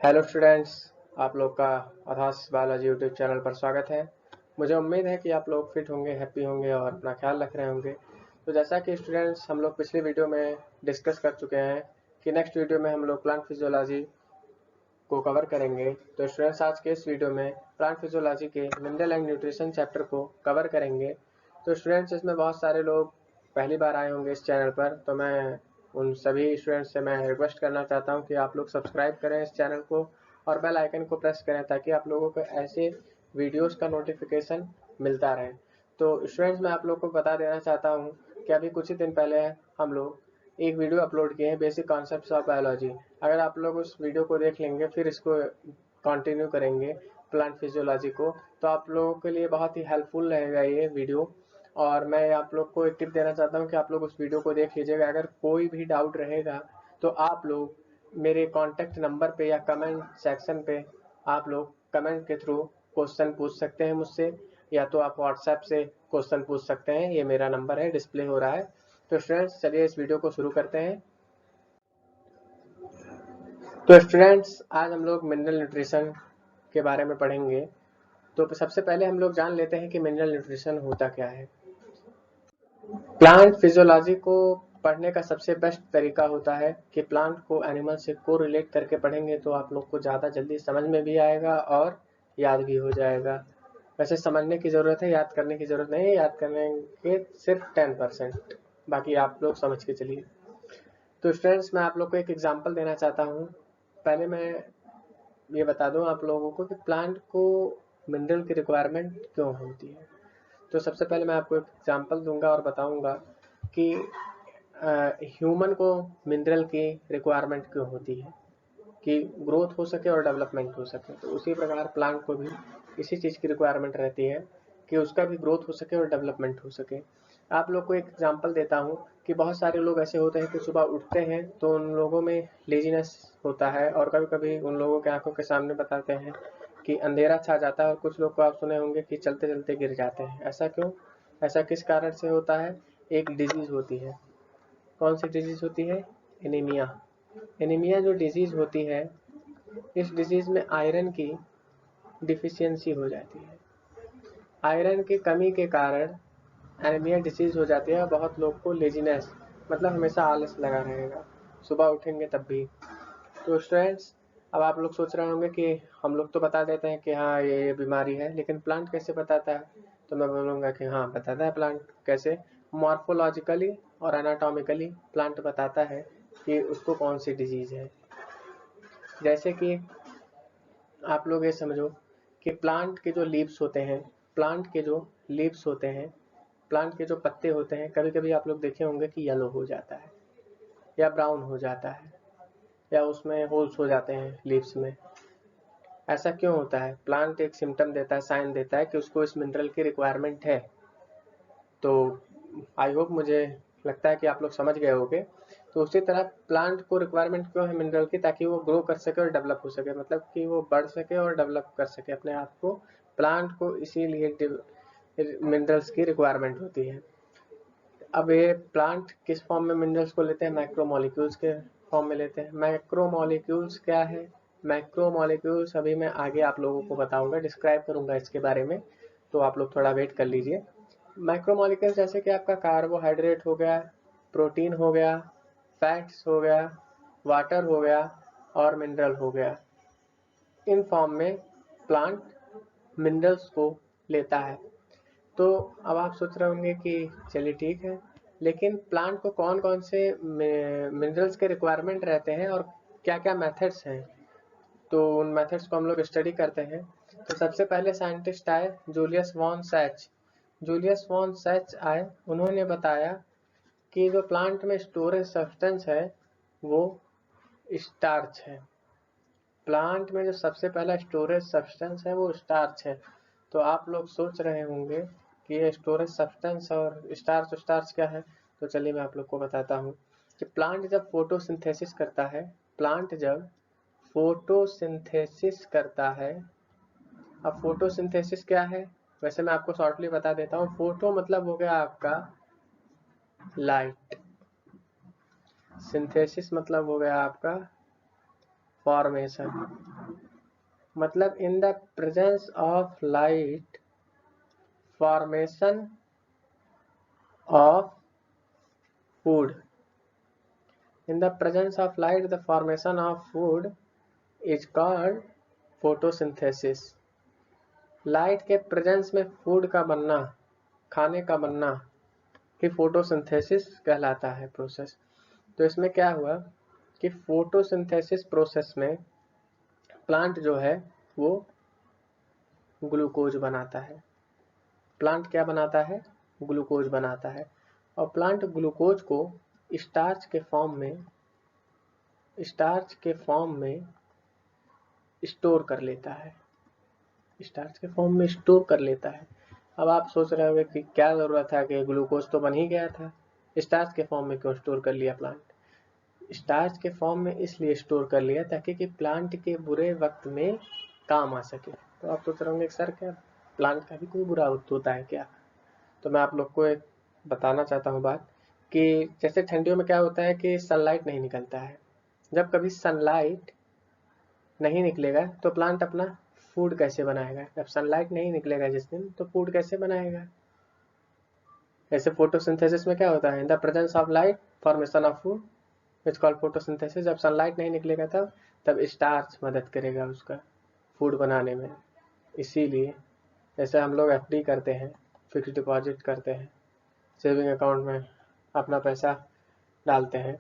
Hello students, आप लोग का आधास बायोलॉजी यूट्यूब चैनल पर स्वागत है। मुझे उम्मीद है कि आप लोग फिट होंगे, हैप्पी होंगे और अपना ख्याल रख रहे होंगे। तो जैसा कि स्टूडेंट्स हम लोग पिछले वीडियो में डिस्कस कर चुके हैं कि नेक्स्ट वीडियो में हम लोग प्लांट फिजियोलॉजी को कवर करेंगे। तो स्टूडेंट्स आज के इस वीडियो में प्लांट फिजियोलॉजी के मिनरल एंड न्यूट्रिशन चैप्टर को कवर करेंगे। तो स्टूडेंट्स इसमें बहुत सारे लोग पहली बार आए होंगे इस चैनल पर, तो मैं उन सभी स्टूडेंट्स से मैं रिक्वेस्ट करना चाहता हूं कि आप लोग सब्सक्राइब करें इस चैनल को और बेल आइकन को प्रेस करें ताकि आप लोगों को ऐसे वीडियोस का नोटिफिकेशन मिलता रहे। तो स्टूडेंट्स मैं आप लोग को बता देना चाहता हूं कि अभी कुछ ही दिन पहले हम लोग एक वीडियो अपलोड किए हैं, बेसिक कॉन्सेप्ट्स ऑफ बायोलॉजी। अगर आप लोग उस वीडियो को देख लेंगे फिर इसको कंटिन्यू करेंगे प्लांट फिजियोलॉजी को, तो आप लोगों के लिए बहुत ही हेल्पफुल रहेगा ये वीडियो। और मैं आप लोग को एक टिप देना चाहता हूँ कि आप लोग उस वीडियो को देख लीजिएगा। अगर कोई भी डाउट रहेगा तो आप लोग मेरे कॉन्टैक्ट नंबर पे या कमेंट सेक्शन पे आप लोग कमेंट के थ्रू क्वेश्चन पूछ सकते हैं मुझसे, या तो आप व्हाट्सएप से क्वेश्चन पूछ सकते हैं। ये मेरा नंबर है, डिस्प्ले हो रहा है। तो स्टूडेंट्स चलिए इस वीडियो को शुरू करते हैं। तो स्टूडेंट्स आज हम लोग मिनरल न्यूट्रिशन के बारे में पढ़ेंगे। तो सबसे पहले हम लोग जान लेते हैं कि मिनरल न्यूट्रिशन होता क्या है। प्लांट फिजियोलॉजी को पढ़ने का सबसे बेस्ट तरीका होता है कि प्लांट को एनिमल से को रिलेट करके पढ़ेंगे तो आप लोग को ज़्यादा जल्दी समझ में भी आएगा और याद भी हो जाएगा। वैसे समझने की ज़रूरत है, याद करने की ज़रूरत नहीं है। याद करने के सिर्फ 10%, बाकी आप लोग समझ के चलिए। तो स्टूडेंट्स मैं आप लोग को एक एग्जांपल देना चाहता हूँ। पहले मैं ये बता दूँ आप लोगों को कि प्लांट को मिनरल की रिक्वायरमेंट क्यों होती है। तो सबसे पहले मैं आपको एक एग्जांपल दूंगा और बताऊंगा कि ह्यूमन को मिनरल की रिक्वायरमेंट क्यों होती है, कि ग्रोथ हो सके और डेवलपमेंट हो सके। तो उसी प्रकार प्लांट को भी इसी चीज़ की रिक्वायरमेंट रहती है कि उसका भी ग्रोथ हो सके और डेवलपमेंट हो सके। आप लोग को एक एग्जांपल देता हूँ कि बहुत सारे लोग ऐसे होते हैं कि सुबह उठते हैं तो उन लोगों में लेजीनेस होता है और कभी कभी उन लोगों के आंखों के सामने बताते हैं कि अंधेरा छा जाता है। और कुछ लोग को आप सुने होंगे कि चलते चलते गिर जाते हैं। ऐसा क्यों, ऐसा किस कारण से होता है? एक डिजीज होती है। कौन सी डिजीज होती है? एनीमिया। एनीमिया जो डिजीज होती है, इस डिजीज में आयरन की डिफिशियंसी हो जाती है। आयरन की कमी के कारण एनीमिया डिसीज हो जाती है। बहुत लोग को लेजीनेस मतलब हमेशा आलस लगा रहेगा, सुबह उठेंगे तब भी। तो स्टूडेंट्स अब आप लोग सोच रहे होंगे कि हम लोग तो बता देते हैं कि हाँ ये बीमारी है, लेकिन प्लांट कैसे बताता है? तो मैं बोलूँगा कि हाँ बताता है प्लांट। कैसे? मॉर्फोलॉजिकली और एनाटॉमिकली प्लांट बताता है कि उसको कौन सी डिजीज है। जैसे कि आप लोग ये समझो कि प्लांट के जो लीव्स होते हैं, प्लांट के जो लीव्स होते हैं, प्लांट के जो पत्ते होते हैं, कभी कभी आप लोग देखे होंगे कि येलो हो जाता है या ब्राउन हो जाता है या उसमें होल्स हो जाते हैं लीव्स में। ऐसा क्यों होता है? प्लांट एक सिम्टम देता है, साइन देता है कि उसको इस मिनरल की रिक्वायरमेंट है। तो आई होप, मुझे लगता है कि आप लोग समझ गए होंगे। तो उसी तरह प्लांट को रिक्वायरमेंट क्यों है मिनरल की? ताकि वो ग्रो कर सके और डेवलप हो सके, मतलब कि वो बढ़ सके और डेवलप कर सके अपने आप को। प्लांट को इसीलिए मिनरल्स की रिक्वायरमेंट होती है। अब ये प्लांट किस फॉर्म में मिनरल्स को लेते हैं? मैक्रोमोलिक्यूल्स के फॉर्म में लेते हैं। मैक्रोमोलिक्यूल्स क्या है? मैक्रोमोलिक्यूल्स अभी मैं आगे आप लोगों को बताऊंगा, डिस्क्राइब करूंगा इसके बारे में, तो आप लोग थोड़ा वेट कर लीजिए। मैक्रोमोलिक्यूल्स जैसे कि आपका कार्बोहाइड्रेट हो गया, प्रोटीन हो गया, फैट्स हो गया, वाटर हो गया और मिनरल हो गया, इन फॉर्म में प्लांट मिनरल्स को लेता है। तो अब आप सोच रहे होंगे कि चलिए ठीक है, लेकिन प्लांट को कौन कौन से मिनरल्स के रिक्वायरमेंट रहते हैं और क्या क्या मेथड्स हैं, तो उन मेथड्स को हम लोग स्टडी करते हैं। तो सबसे पहले साइंटिस्ट आए Julius von Sachs. Julius von Sachs आए, उन्होंने बताया कि जो प्लांट में स्टोरेज सब्सटेंस है वो स्टार्च है। प्लांट में जो सबसे पहला स्टोरेज सब्सटेंस है वो स्टार्च है। तो आप लोग सोच रहे होंगे कि ये स्टोरेज सब्सटेंस और स्टार्च स्टार्च क्या है। तो चलिए मैं आप लोग को बताता हूँ कि प्लांट जब फोटोसिंथेसिस करता है, प्लांट जब फोटोसिंथेसिस करता है। अब फोटोसिंथेसिस क्या है? वैसे मैं आपको शॉर्टली बता देता हूँ। फोटो मतलब हो गया आपका लाइट, सिंथेसिस मतलब हो गया आपका फॉर्मेशन, मतलब in the presence of light formation of food, in the presence of light the formation of food is called photosynthesis. Light के प्रेजेंस में फूड का बनना, खाने का बनना कि फोटोसिंथेसिस कहलाता है प्रोसेस। तो इसमें क्या हुआ कि फोटोसिंथेसिस प्रोसेस में प्लांट जो है वो ग्लूकोज बनाता है। प्लांट क्या बनाता है? ग्लूकोज बनाता है। और प्लांट ग्लूकोज को स्टार्च के फॉर्म में स्टोर कर लेता है। स्टार्च के फॉर्म में स्टोर कर लेता है। अब आप सोच रहे होंगे कि क्या जरूरत है कि ग्लूकोज तो बन ही गया था, स्टार्च के फॉर्म में क्यों स्टोर कर लिया प्लांट? स्टार्च के फॉर्म में इसलिए स्टोर कर लिया ताकि कि प्लांट के बुरे वक्त में काम आ सके। तो आप सोच रहे होंगे सर क्या प्लांट का भी कोई बुरा वक्त होता है क्या? तो मैं आप लोग को एक बताना चाहता हूँ बात कि जैसे ठंडियों में क्या होता है कि सनलाइट नहीं निकलता है। जब कभी सनलाइट नहीं निकलेगा तो प्लांट अपना फूड कैसे बनाएगा? जब सनलाइट नहीं निकलेगा जिस दिन, तो फूड कैसे बनाएगा? ऐसे फोटोसिंथेसिस में क्या होता है? In the presence of light formation of food it's called photosynthesis. जब सनलाइट नहीं निकलेगा तब स्टार्च मदद करेगा उसका फूड बनाने में। इसीलिए जैसे हम लोग एफडी करते हैं, फिक्स डिपॉजिट करते हैं, सेविंग अकाउंट में अपना पैसा डालते हैं,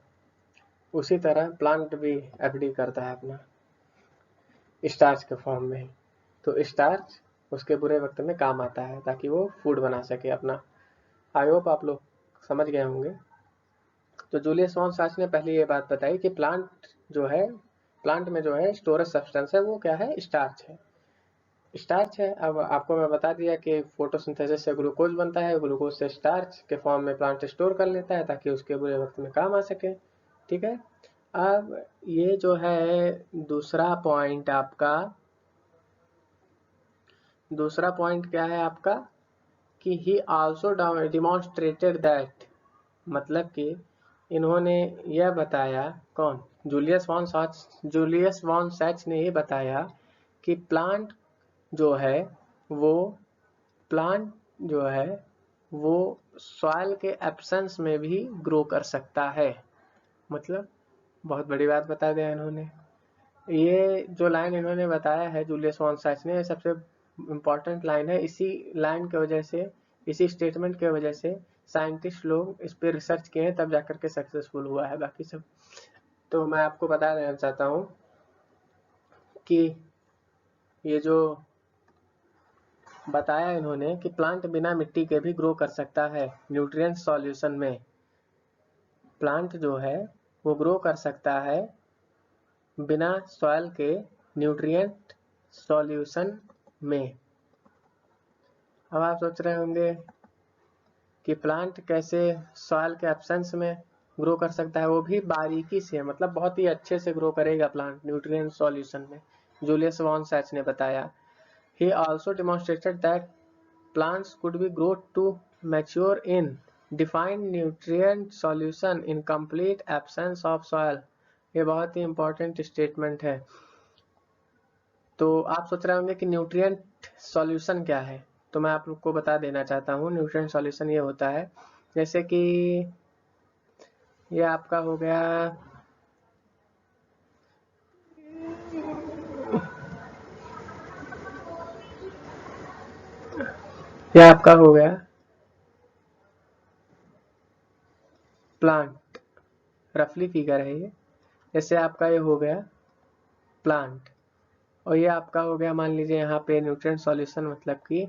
उसी तरह प्लांट भी एफडी करता है अपना स्टार्च के फॉर्म में। तो स्टार्च उसके बुरे वक्त में काम आता है ताकि वो फूड बना सके अपना। आई होप आप लोग समझ गए होंगे। तो जूलियस वॉन साच ने पहले ये बात बताई कि प्लांट में जो है स्टोरेज सब्सटेंस है वो क्या है? स्टार्च है। अब आपको मैं बता दिया कि फोटोसिंथेसिस से ग्लूकोज बनता है, ग्लूकोज से स्टार्च के फॉर्म में प्लांट स्टोर कर लेता है ताकि उसके बुरे वक्त में काम आ सके। ठीक है। अब ये जो है दूसरा पॉइंट क्या है आपका कि ही आल्सो डिमॉन्स्ट्रेटेड दैट, मतलब कि इन्होंने यह बताया, कौन? जूलियस वॉन सैच ने ये बताया कि प्लांट जो है वो सॉइल के एब्सेंस में भी ग्रो कर सकता है। मतलब बहुत बड़ी बात बता दिया इन्होंने। ये जो लाइन इन्होंने बताया है जूलियस वॉन सैच ने, सबसे इम्पोर्टेंट लाइन है। इसी लाइन की वजह से, इसी स्टेटमेंट की वजह से साइंटिस्ट लोग इस पे रिसर्च किए हैं, तब जाकर के सक्सेसफुल हुआ है बाकी सब। तो मैं आपको बता देना चाहता हूँ कि ये जो बताया इन्होंने कि प्लांट बिना मिट्टी के भी ग्रो कर सकता है न्यूट्रिएंट सॉल्यूशन में। प्लांट जो है वो ग्रो कर सकता है बिना सॉइल के न्यूट्रिएंट सॉल्यूशन में। अब आप सोच रहे होंगे कि प्लांट कैसे सॉइल के एब्सेंस में ग्रो कर सकता है, वो भी बारीकी से, मतलब बहुत ही अच्छे से ग्रो करेगा प्लांट न्यूट्रिएंट सॉल्यूशन में। जूलियस वॉन सैच ने बताया। He also demonstrated that plants could be grown to mature in defined nutrient solution in complete absence of soil। ये बहुत ही important statement है। तो आप सोच रहे होंगे कि न्यूट्रिएंट सॉल्यूशन क्या है, तो मैं आप लोग को बता देना चाहता हूँ। न्यूट्रिएंट सॉल्यूशन ये होता है जैसे कि ये आपका हो गया प्लांट, रफली फिगर है ये। जैसे आपका ये हो गया प्लांट और ये आपका हो गया, मान लीजिए यहाँ पे न्यूट्रिएंट सॉल्यूशन, मतलब कि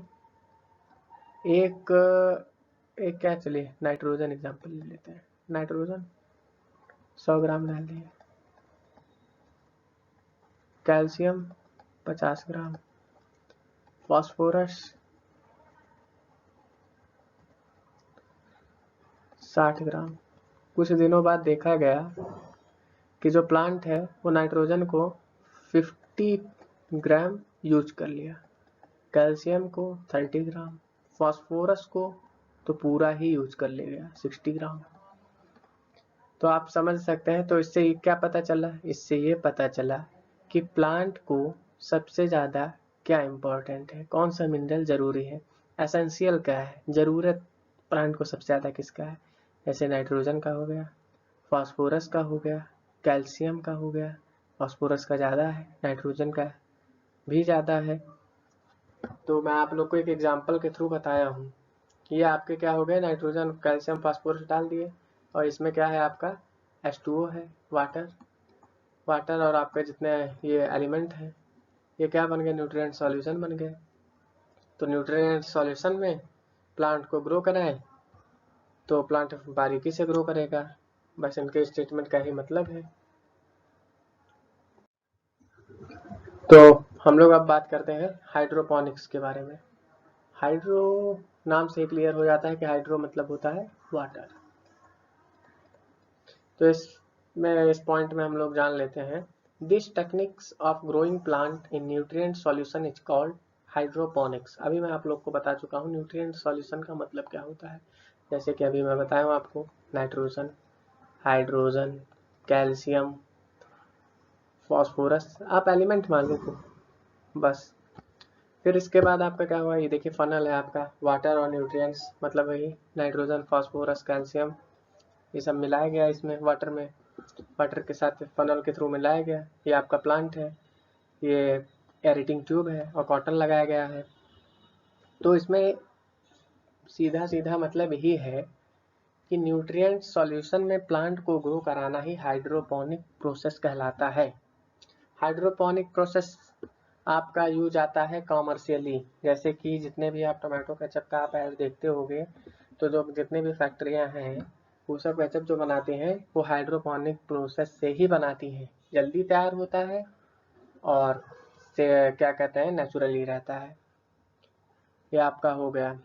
एक क्या, चलिए नाइट्रोजन एग्जांपल ले लेते हैं। नाइट्रोजन 100 ग्राम डाल दिए, कैल्शियम 50 ग्राम, फास्फोरस 60 ग्राम। कुछ दिनों बाद देखा गया कि जो प्लांट है वो नाइट्रोजन को 50 ग्राम यूज कर लिया, कैल्शियम को 30 ग्राम, फास्फोरस को तो पूरा ही यूज कर ले गया 60 ग्राम। तो आप समझ सकते हैं। तो इससे क्या पता चला? इससे ये पता चला कि प्लांट को सबसे ज़्यादा क्या इम्पोर्टेंट है, कौन सा मिनरल ज़रूरी है, एसेंशियल क्या है, ज़रूरत प्लांट को सबसे ज़्यादा किसका है। जैसे नाइट्रोजन का हो गया, फास्फोरस का हो गया, कैल्शियम का हो गया। फास्फोरस का ज़्यादा है, नाइट्रोजन का भी ज़्यादा है। तो मैं आप लोग को एक एग्जाम्पल के थ्रू बताया हूँ कि ये आपके क्या हो गए, नाइट्रोजन कैल्शियम फास्फोरस डाल दिए और इसमें क्या है आपका H2O है, वाटर और आपके जितने ये एलिमेंट हैं ये क्या बन गए, न्यूट्रिएंट सॉल्यूशन बन गए। तो न्यूट्रिएंट सॉल्यूशन में प्लांट को ग्रो कराएं तो प्लांट बारीकी से ग्रो करेगा। बस इनके स्टेटमेंट का ही मतलब है। तो हम लोग अब बात करते हैं हाइड्रोपोनिक्स के बारे में। हाइड्रो नाम से क्लियर हो जाता है कि हाइड्रो मतलब होता है वाटर। तो इस पॉइंट में हम लोग जान लेते हैं, this techniques of growing plant in nutrient solution is called hydroponics. अभी मैं आप लोग को बता चुका हूँ न्यूट्रिएंट सॉल्यूशन का मतलब क्या होता है। जैसे कि अभी मैं बताया हूँ आपको, नाइट्रोजन, हाइड्रोजन, कैल्शियम, फास्फोरस, आप एलिमेंट मान लो बस। फिर इसके बाद आपका क्या हुआ, ये देखिए फनल है आपका, वाटर और न्यूट्रिएंट्स मतलब वही नाइट्रोजन, फास्फोरस, कैल्शियम ये सब मिलाया गया इसमें वाटर के साथ फनल के थ्रू मिलाया गया। ये आपका प्लांट है, ये एरेटिंग ट्यूब है और कॉटन लगाया गया है। तो इसमें सीधा सीधा मतलब यही है कि न्यूट्रिएंट सॉल्यूशन में प्लांट को ग्रो कराना ही हाइड्रोपोनिक प्रोसेस कहलाता है। हाइड्रोपोनिक प्रोसेस आपका यूज आता है कॉमर्शियली, जैसे कि जितने भी आप टोमेटो केचप का आप ऐड देखते होंगे, तो जो जितने भी फैक्ट्रियां हैं वो सब केचप जो बनाते हैं वो हाइड्रोपोनिक प्रोसेस से ही बनाती हैं। जल्दी तैयार होता है और से क्या कहते हैं नेचुरली रहता है। ये आपका हो गया,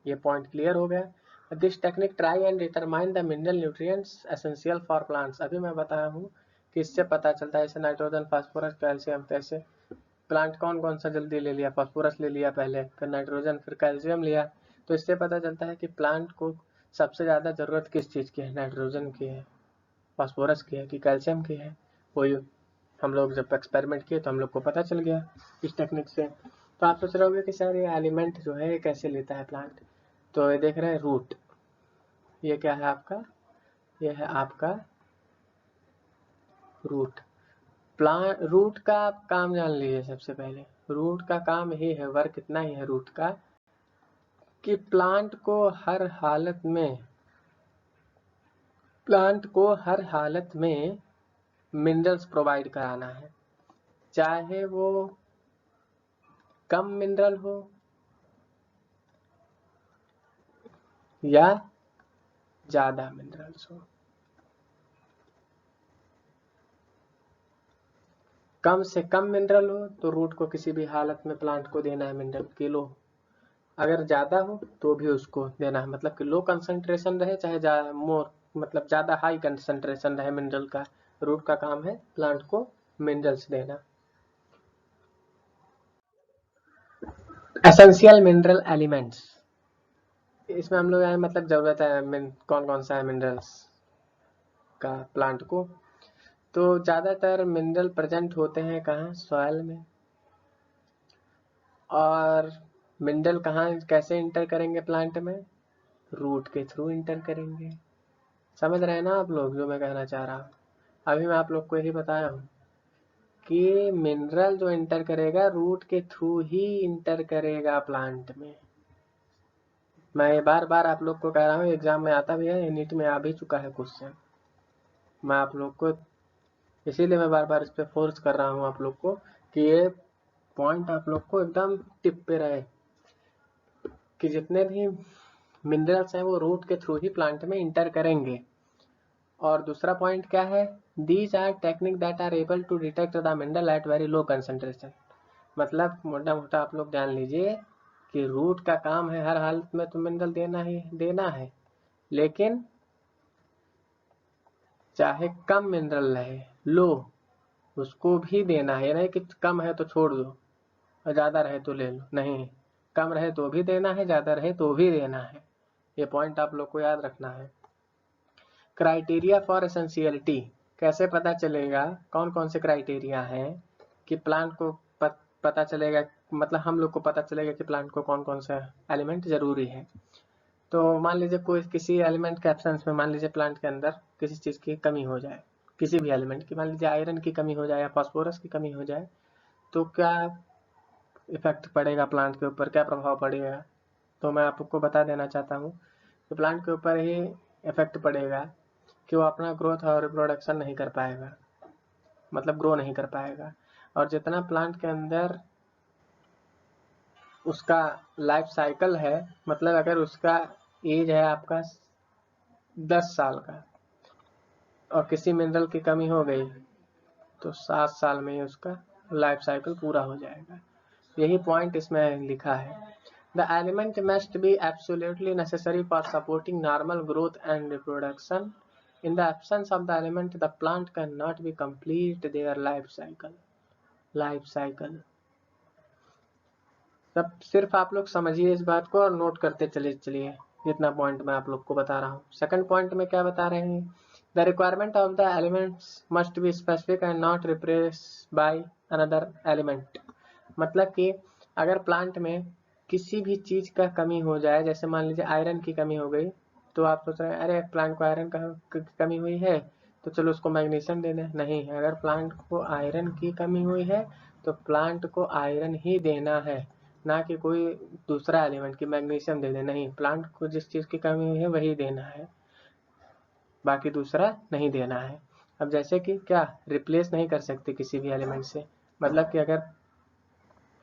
ये पॉइंट क्लियर हो गया। This technique try and determine the mineral nutrients essential for plants. अभी मैं बताया हूँ कि इससे पता चलता है, जैसे नाइट्रोजन, फास्फोरस, कैल्शियम, कैसे प्लांट कौन सा जल्दी ले लिया, फास्फोरस ले लिया पहले, फिर नाइट्रोजन, फिर कैल्शियम लिया। तो इससे पता चलता है कि प्लांट को सबसे ज़्यादा ज़रूरत किस चीज़ की है, नाइट्रोजन की है, फास्फोरस की है कि कैल्शियम की है। वही हम लोग जब एक्सपेरिमेंट किए तो हम लोग को पता चल गया इस टेक्निक से। तो आप सोच रहे होंगे कि सर ये एलिमेंट जो है कैसे लेता है प्लांट। तो ये देख रहे हैं रूट, ये क्या है आपका, ये है आपका रूट। प्लांट रूट का आप काम जान लीजिए। सबसे पहले रूट का काम ही है, वर्क इतना ही है रूट का कि प्लांट को हर हालत में मिनरल्स प्रोवाइड कराना है, चाहे वो कम मिनरल हो या ज्यादा मिनरल्स हो। कम से कम मिनरल हो तो रूट को किसी भी हालत में प्लांट को देना है मिनरल किलो, अगर ज्यादा हो तो भी उसको देना है, मतलब कि लो कंसंट्रेशन रहे चाहे मोर मतलब ज्यादा हाई कंसंट्रेशन रहे मिनरल का। रूट का काम है प्लांट को मिनरल्स देना। एसेंशियल मिनरल एलिमेंट्स, इसमें हम लोग आए मतलब जरूरत है कौन सा है मिनरल्स का प्लांट को। तो ज्यादातर मिनरल प्रेजेंट होते हैं कहाँ, सॉइल में। और मिनरल कहाँ कैसे इंटर करेंगे प्लांट में, रूट के थ्रू इंटर करेंगे। समझ रहे हैं ना आप लोग जो मैं कहना चाह रहा हूँ। अभी मैं आप लोग को यही बताया हूँ कि मिनरल जो इंटर करेगा रूट के थ्रू ही इंटर करेगा प्लांट में। मैं ये बार बार आप लोग को कह रहा हूँ, एग्जाम में आता भी है, नीट में आ भी चुका है क्वेश्चन। मैं आप लोग को इसीलिए मैं बार बार इस पे फोर्स कर रहा हूँ आप लोग को कि ये पॉइंट आप लोग को एकदम टिप पे रहे कि जितने भी मिनरल्स हैं वो रूट के थ्रू ही प्लांट में इंटर करेंगे। और दूसरा पॉइंट क्या है, these are technique that are able to detect the mineral at very low concentration. मतलब मोटा मोटा आप लोग जान लीजिए कि रूट का काम है हर हालत में तो मिनरल देना है, लेकिन चाहे कम मिनरल रहे, लो, उसको भी देना है। ये नहीं कि कम है तो छोड़ दो और ज्यादा रहे तो ले लो, नहीं, कम रहे तो भी देना है, ज्यादा रहे तो भी देना है। ये पॉइंट आप लोग को याद रखना है। क्राइटेरिया फॉर एसेंशियलिटी, कैसे पता चलेगा, कौन कौन से क्राइटेरिया हैं कि प्लांट को पता चलेगा, मतलब हम लोग को पता चलेगा कि प्लांट को कौन कौन सा एलिमेंट जरूरी है। तो मान लीजिए कोई किसी एलिमेंट के एब्सेंस में, मान लीजिए प्लांट के अंदर किसी चीज़ की कमी हो जाए, किसी भी एलिमेंट की, मान लीजिए आयरन की कमी हो जाए या फास्फोरस की कमी हो जाए, तो क्या इफेक्ट पड़ेगा प्लांट के ऊपर, क्या प्रभाव पड़ेगा? तो मैं आपको बता देना चाहता हूँ कि प्लांट के ऊपर ही इफेक्ट पड़ेगा कि वो अपना ग्रोथ और रिप्रोडक्शन नहीं कर पाएगा, मतलब ग्रो नहीं कर पाएगा। और जितना प्लांट के अंदर उसका लाइफ साइकिल है, मतलब अगर उसका एज है आपका 10 साल का और किसी मिनरल की कमी हो गई तो 7 साल में ही उसका लाइफ साइकिल पूरा हो जाएगा। यही पॉइंट इसमें लिखा है। The element must be absolutely necessary for supporting normal growth and reproduction. In the absence of the element the plant can not be complete their life cycle. तब सिर्फ आप लोग समझिए इस बात को और नोट करते चलिए जितना पॉइंट मैं आप लोग को बता रहा हूँ। सेकंड पॉइंट में क्या बता रहे हैं, the requirement of the elements must be specific and not replace by another element. मतलब कि अगर प्लांट में किसी भी चीज का कमी हो जाए, जैसे मान लीजिए आयरन की कमी हो गई, तो आप सोच रहे हैं अरे प्लांट को आयरन की कमी हुई है तो चलो उसको मैग्नीशियम दे दें। नहीं, अगर प्लांट को आयरन की कमी हुई है तो प्लांट को आयरन ही देना है, ना कि कोई दूसरा एलिमेंट की मैग्नीशियम दे दे। नहीं, प्लांट को जिस चीज की कमी हुई है वही देना है, बाकी दूसरा नहीं देना है। अब जैसे कि क्या रिप्लेस नहीं कर सकते किसी भी एलिमेंट से, मतलब कि अगर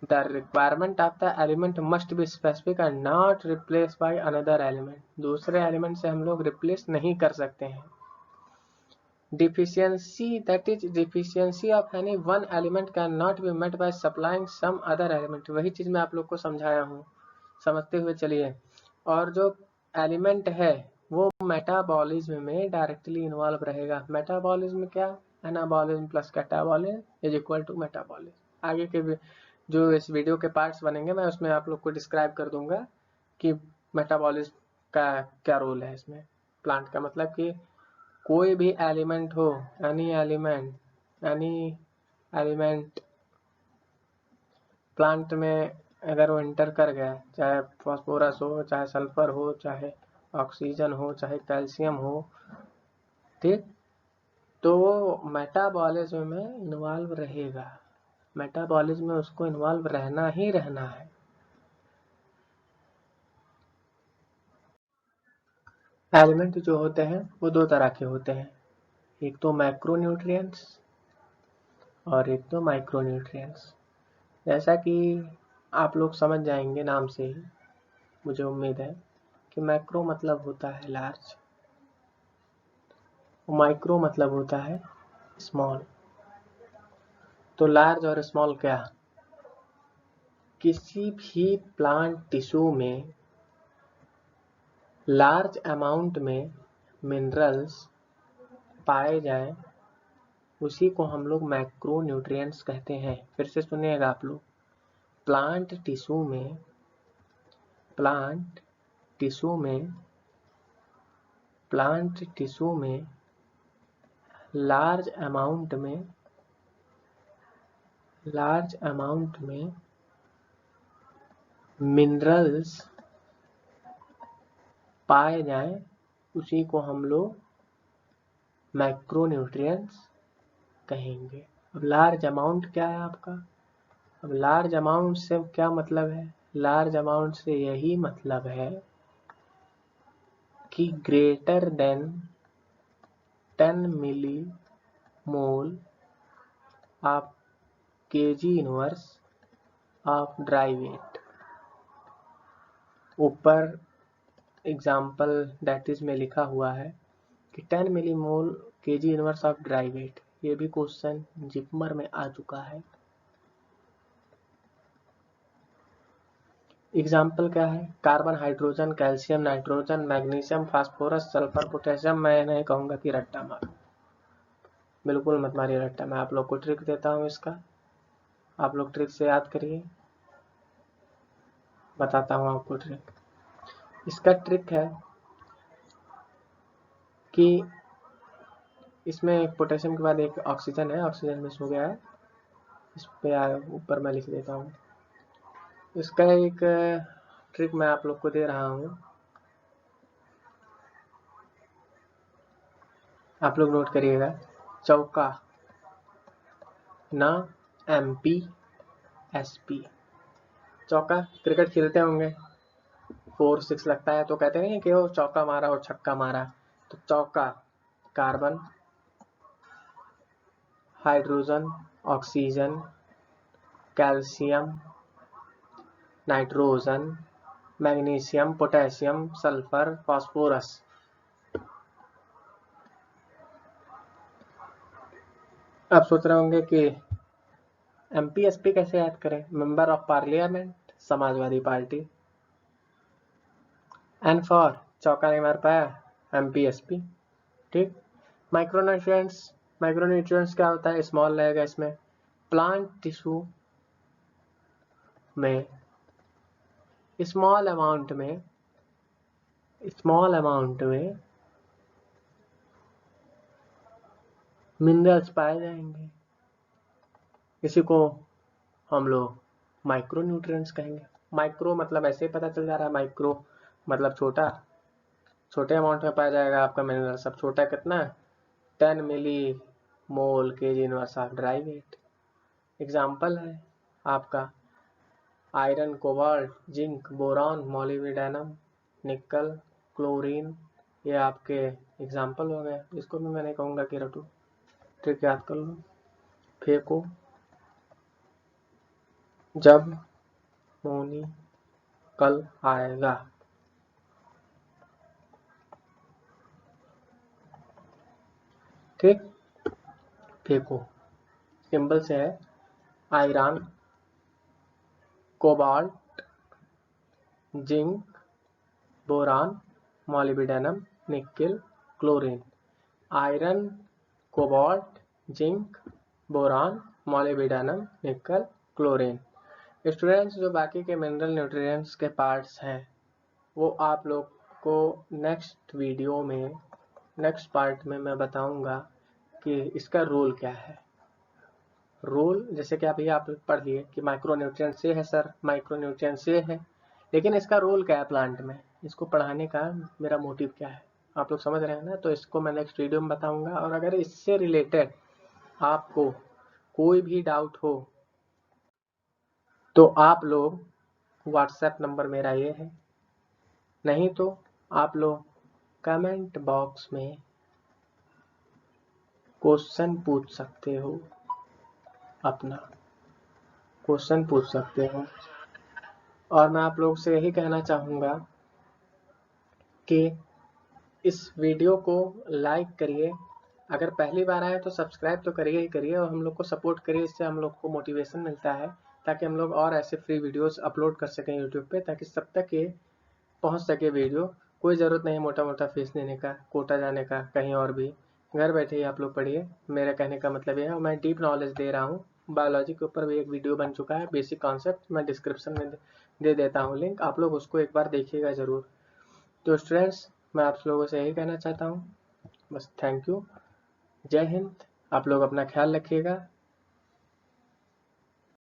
the requirement of the element must be specific and not replace by another element, दूसरे एलिमेंट से हम लोग रिप्लेस नहीं कर सकते हैं। deficiency, that is deficiency of any one element cannot be met by supplying some other element। वही चीज मैं आप लोग को समझाया हूँ, समझते हुए चलिए। और जो एलिमेंट है वो मेटाबॉलिज्म में डायरेक्टली इन्वॉल्व रहेगा। मेटाबॉलिज्म क्या, anabolism plus catabolism is equal to metabolism. आगे के जो इस वीडियो के पार्ट्स बनेंगे मैं उसमें आप लोग को डिस्क्राइब कर दूंगा कि मेटाबॉलिज्म का क्या रोल है इसमें। प्लांट का मतलब कि कोई भी एलिमेंट हो, एनी एलिमेंट प्लांट में अगर वो एंटर कर गया, चाहे फास्फोरस हो, चाहे सल्फर हो, चाहे ऑक्सीजन हो, चाहे कैल्शियम हो, ठीक, तो वो मेटाबॉलिज्म में इन्वॉल्व रहेगा। मेटाबॉलिज्म में उसको इन्वॉल्व रहना ही रहना है। एलिमेंट जो होते हैं वो दो तरह के होते हैं, एक तो मैक्रोन्यूट्रिएंट्स और एक तो माइक्रोन्यूट्रिएंट्स। जैसा कि आप लोग समझ जाएंगे नाम से ही, मुझे उम्मीद है कि मैक्रो मतलब होता है लार्ज, माइक्रो मतलब होता है स्मॉल। तो लार्ज और स्मॉल क्या, किसी भी प्लांट टिश्यू में लार्ज अमाउंट में मिनरल्स पाए जाएं, उसी को हम लोग मैक्रो न्यूट्रिएंट्स कहते हैं। फिर से सुनिएगा आप लोग, प्लांट टिश्यू में प्लांट टिश्यू में लार्ज अमाउंट में मिनरल्स पाए जाएं, उसी को हम लोग मैक्रोन्यूट्रिएंट्स कहेंगे। अब लार्ज अमाउंट क्या है आपका, अब लार्ज अमाउंट से क्या मतलब है, लार्ज अमाउंट से यही मतलब है कि greater than 10 milli mole of kg inverse of dry weight. ऊपर एग्जाम्पल डेट इज में लिखा हुआ है कि 10 मिली mole kg inverse of dry weight. ये भी क्वेश्चन जिपमर में आ चुका है। एग्जाम्पल क्या है, carbon, hydrogen, calcium, nitrogen, magnesium, phosphorus, sulphur, potassium. मैं नहीं कहूंगा कि रट्टा मारो, बिल्कुल मत मारिए रट्टा। मैं आप लोग को ट्रिक देता हूँ इसका, आप लोग ट्रिक से याद करिए। बताता हूँ आपको ट्रिक। इसका ट्रिक है कि इसमें एक पोटेशियम के बाद एक ऑक्सीजन है, ऑक्सीजन मिस हो गया है, इस पे ऊपर मैं लिख देता हूँ। इसका एक ट्रिक मैं आप लोग को दे रहा हूँ, आप लोग नोट करिएगा। चौका ना MPSP। चौका क्रिकेट खेलते होंगे, 4-6 लगता है तो कहते नहीं कि वो चौका मारा और छक्का मारा। तो चौका carbon, hydrogen, oxygen, calcium, nitrogen, magnesium, potassium, sulphur, phosphorus. आप सोच रहे होंगे कि MPSP कैसे याद करें। Member of parliament, Samajwadi Party. N for चौका नहीं मार पाया, MPSP। ठीक। माइक्रोन्यूट्रिएंट्स, माइक्रोन्यूट्रिएंट्स क्या होता है, स्मॉल रहेगा इसमें। प्लांट टिश्यू में स्मॉल अमाउंट में मिनरल्स पाए जाएंगे, इसी को हम लोग माइक्रोन्यूट्रिएंट्स कहेंगे। माइक्रो मतलब ऐसे ही पता चल जा रहा है, माइक्रो मतलब छोटा, छोटे अमाउंट में पाया जाएगा आपका मिनरल। सब छोटा कितना, 10 मिली मोल kg inverse of dry weight. Example है आपका iron, cobalt, zinc, boron, molybdenum, nickel, chlorine, ये आपके एग्जाम्पल हो गए। इसको भी मैं नहीं कहूँगा कि रटो, ट्रिक याद कर लो। फेंको जब मोनी कल आएगा। ठीक। फेंको सिंबल से है iron, cobalt, zinc, boron, molybdenum, nickel, chlorine. Iron, cobalt, zinc, boron, molybdenum, nickel, chlorine. Students, जो बाकी के मिनरल न्यूट्रिएंट्स के पार्ट्स हैं वो आप लोग को नेक्स्ट वीडियो में, नेक्स्ट पार्ट में मैं बताऊंगा कि इसका रोल क्या है। रोल जैसे कि अभी आप पढ़ लिए कि माइक्रोन्यूट्रिएंट से है सर, माइक्रोन्यूट्रिएंट से है, लेकिन इसका रोल क्या है प्लांट में, इसको पढ़ाने का मेरा मोटिव क्या है, आप लोग समझ रहे हैं ना। तो इसको मैं नेक्स्ट वीडियो में बताऊंगा। और अगर इससे रिलेटेड आपको कोई भी डाउट हो तो आप लोग, व्हाट्सएप नंबर मेरा ये है, नहीं तो आप लोग कमेंट बॉक्स में क्वेश्चन पूछ सकते हो, अपना क्वेश्चन पूछ सकते हो। और मैं आप लोग से यही कहना चाहूँगा कि इस वीडियो को लाइक करिए, अगर पहली बार आए तो सब्सक्राइब तो करिए ही करिए, और हम लोग को सपोर्ट करिए, इससे हम लोग को मोटिवेशन मिलता है ताकि हम लोग और ऐसे फ्री वीडियोस अपलोड कर सकें यूट्यूब पे, ताकि सब तक ये पहुंच सके वीडियो। कोई ज़रूरत नहीं मोटा मोटा फीस देने का, कोटा जाने का, कहीं और भी घर बैठे ही आप लोग पढ़िए। मेरा कहने का मतलब ये है, मैं डीप नॉलेज दे रहा हूँ। बायोलॉजी के ऊपर भी एक वीडियो बन चुका है, बेसिक कॉन्सेप्ट, मैं डिस्क्रिप्शन में दे देता हूँ लिंक, आप लोग उसको एक बार देखिएगा ज़रूर। तो स्टूडेंट्स, मैं आप लोगों से यही कहना चाहता हूँ, बस थैंक यू, जय हिंद। आप लोग अपना ख्याल रखिएगा।